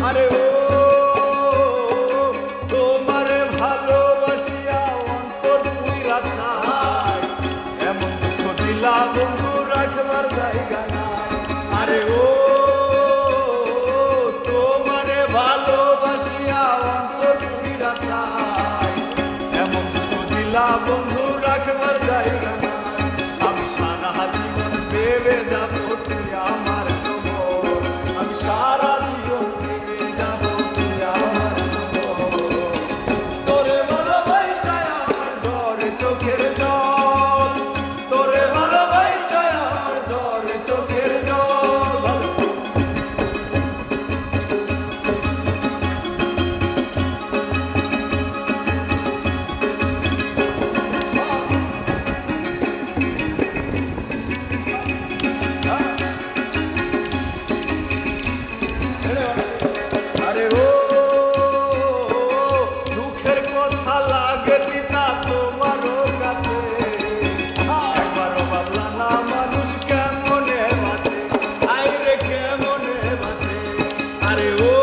আরে ও তোমারে ভালোবাসিয়া অন্তর পুইরা ছাই, এমন দুঃখ দিলা বন্ধু রাখবার জায়গা নাই। আরে ও তোমারে ভালোবাসিয়া অন্তর পুইরা ছাই, এমন দুঃখ দিলা বন্ধু রাখবার জায়গা নাই। আমি সারা জীবন ভেবে যাব তুই আমার সবর, আমি সারা জীবন ভেবে যাব তুই আমার সবর। তোরে ভালোবাসায় আমার ঝরে চোখের জল, তোরে ভালোবাসায় আমার ঝরে চোখের জল। আরে ও দুঃখের কথা লাগে দিতা তোমারও কাছে, একবারও ভাবলা না মানুষ কেমনে বাঁচে, আইরে কেমনে বাঁচে। আরে ও